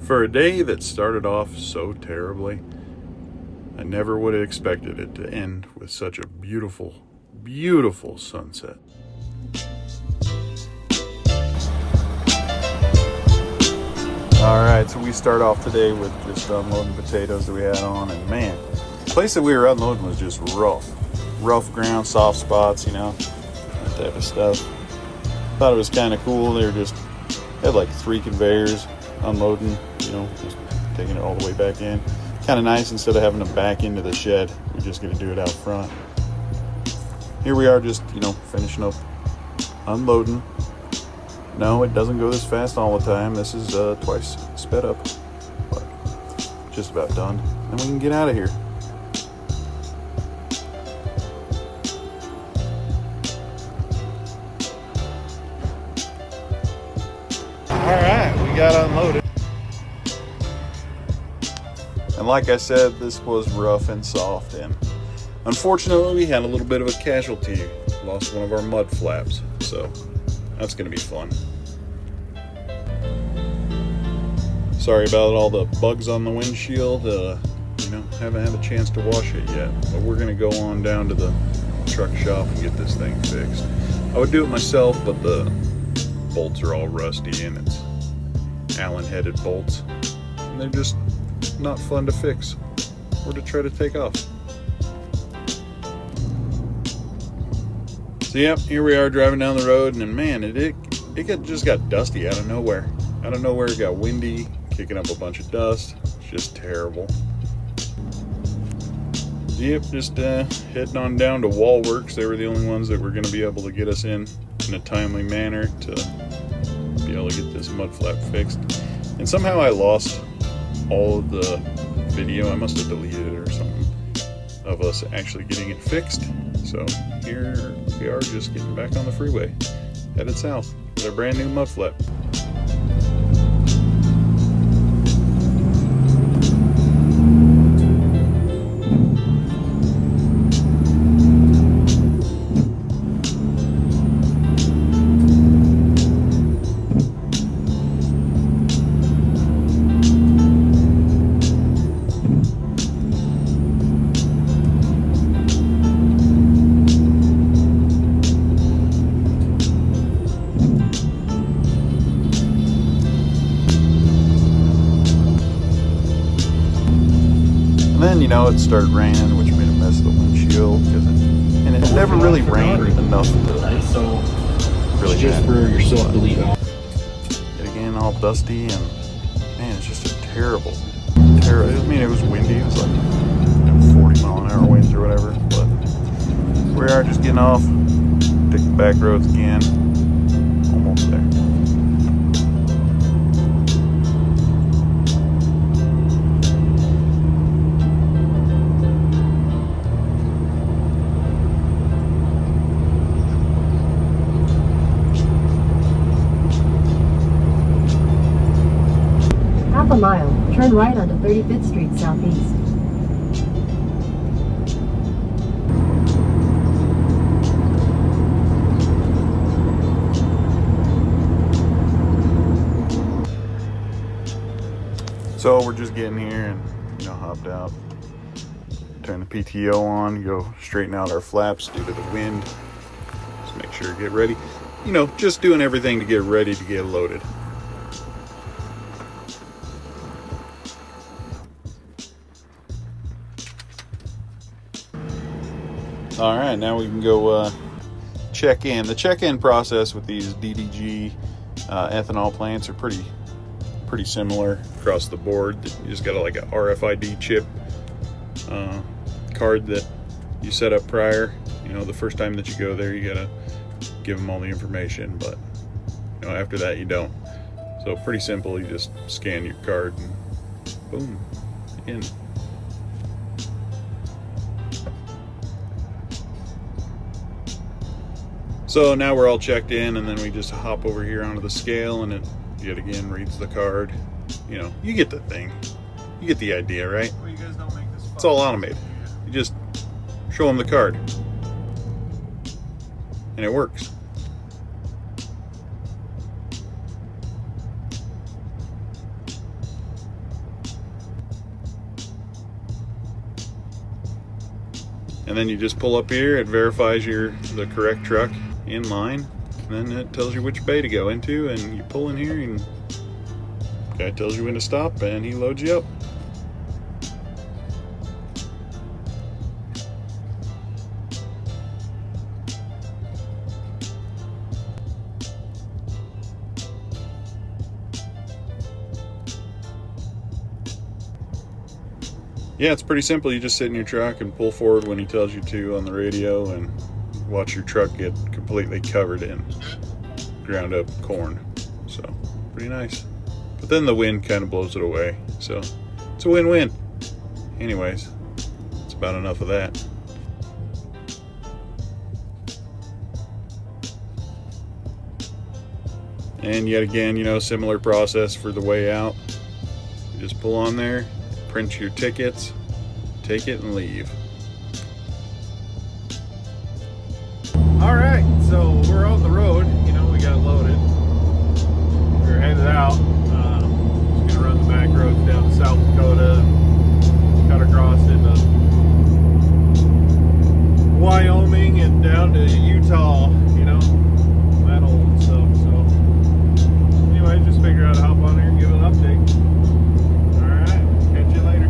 For a day that started off so terribly, I never would have expected it to end with such a beautiful, beautiful sunset. Alright, so we start off today with just unloading potatoes that we had on, and man, the place that we were unloading was just rough. Rough ground, soft spots, you know, that type of stuff. Thought it was kind of cool. They were just, had like 3 conveyors unloading, you know, just taking it all the way back in. Kind of nice, instead of having to back into the shed, we're just going to do it out front. Here we are just, you know, finishing up unloading. No, it doesn't go this fast all the time. This is twice sped up, but just about done. And we can get out of here. Alright, we got unloaded. And like I said, this was rough and soft, and unfortunately we had a little bit of a casualty. Lost one of our mud flaps, so that's going to be fun. Sorry about all the bugs on the windshield. You know, haven't had a chance to wash it yet, but we're going to go on down to the truck shop and get this thing fixed. I would do it myself, but the bolts are all rusty, and it's Allen-headed bolts, and they're just not fun to fix or to try to take off. So yep, here we are driving down the road, and man, it just got dusty out of nowhere. Out of nowhere, it got windy, kicking up a bunch of dust. It's just terrible. Yep, just heading on down to Wallworks. They were the only ones that were going to be able to get us in a timely manner to be able to get this mud flap fixed. And somehow I lost all of the video. I must have deleted it or something of us actually getting it fixed. So here we are, just getting back on the freeway, headed south with our brand new mud flap. And then, you know, it started raining, which made a mess of the windshield, and it never really rained enough to really just for yourself to leave out. It again all dusty, and man, it's just a terrible. I mean, it was windy. It was like, you know, 40 mile an hour winds or whatever. But we are just getting off, take the back roads again. Almost there. Half a mile, turn right onto 35th Street Southeast. So we're just getting here and, you know, hopped out. Turn the PTO on, go straighten out our flaps due to the wind. Just make sure to get ready. You know, just doing everything to get ready to get loaded. All right, now we can go check in. The check-in process with these DDG ethanol plants are pretty similar across the board. You just got like a RFID chip card that you set up prior. You know, the first time that you go there, you gotta give them all the information, but you know, after that you don't. So pretty simple. You just scan your card and boom, in. So now we're all checked in, and then we just hop over here onto the scale, and it yet again reads the card. You know, you get the thing. You get the idea, right? Well, you guys don't make this fun. It's all automated. You just show them the card, and it works. And then you just pull up here, it verifies you're the correct truck in line, and then it tells you which bay to go into, and you pull in here and the guy tells you when to stop and he loads you up. Yeah, it's pretty simple. You just sit in your truck and pull forward when he tells you to on the radio and watch your truck get completely covered in ground up corn. So, pretty nice. But then the wind kind of blows it away. So, it's a win-win. Anyways, it's about enough of that. And yet again, you know, similar process for the way out. You just pull on there, print your tickets, take it and leave. All right, so we're on the road. You know, we got loaded. We're headed out. Just gonna run the back roads down to South Dakota, cut across into Wyoming and down to Utah. You know, that old stuff. So anyway, just figure out how to hop on here and give an update. Catch you later.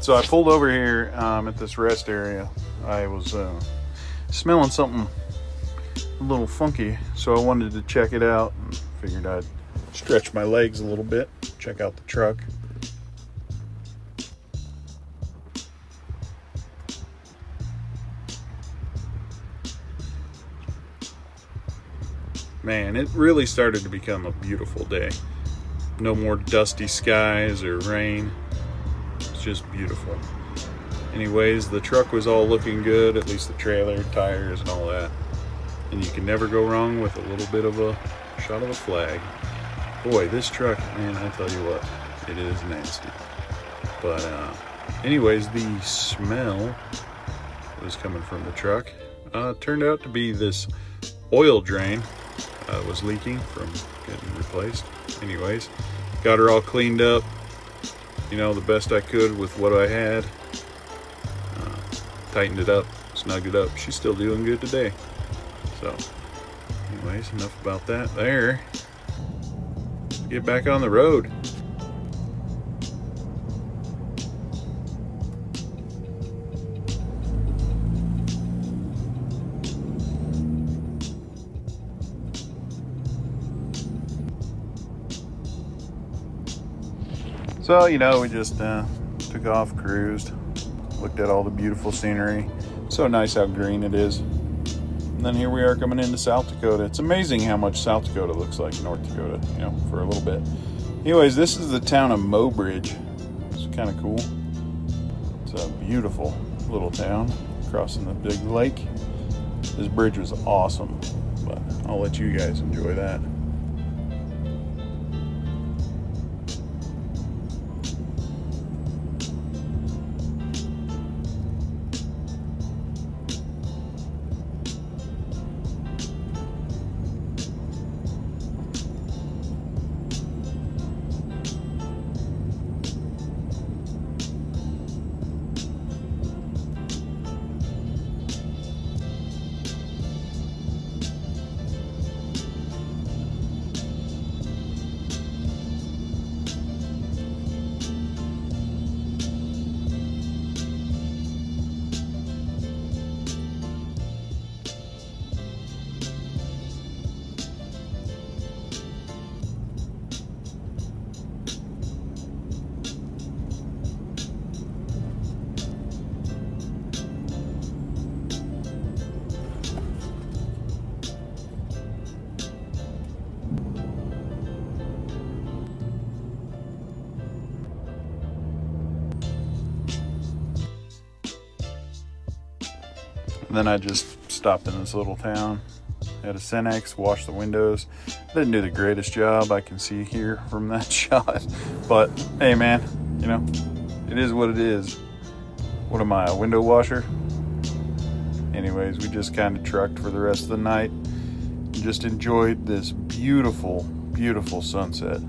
So I pulled over here at this rest area. I was smelling something a little funky, so I wanted to check it out and figured I'd stretch my legs a little bit, check out the truck. Man, it really started to become a beautiful day. No more dusty skies or rain. Just beautiful. Anyways, the truck was all looking good, at least the trailer, tires, and all that. And you can never go wrong with a little bit of a shot of a flag. Boy, this truck, man, I tell you what, it is nasty. But anyways, the smell that was coming from the truck turned out to be this oil drain was leaking from getting replaced. Anyways, got her all cleaned up, you know, the best I could with what I had. Tightened it up, snugged it up. She's still doing good today. So, anyways, enough about that there. Let's get back on the road. So, you know, we just took off, cruised, looked at all the beautiful scenery. So nice how green it is. And then here we are coming into South Dakota. It's amazing how much South Dakota looks like North Dakota, you know, for a little bit. Anyways, this is the town of Mobridge. It's kind of cool. It's a beautiful little town crossing the big lake. This bridge was awesome, but I'll let you guys enjoy that. And then I just stopped in this little town. Had a Cenex, washed the windows. Didn't do the greatest job I can see here from that shot. But hey man, you know, it is what it is. What am I, a window washer? Anyways, we just kind of trucked for the rest of the night. Just enjoyed this beautiful, beautiful sunset.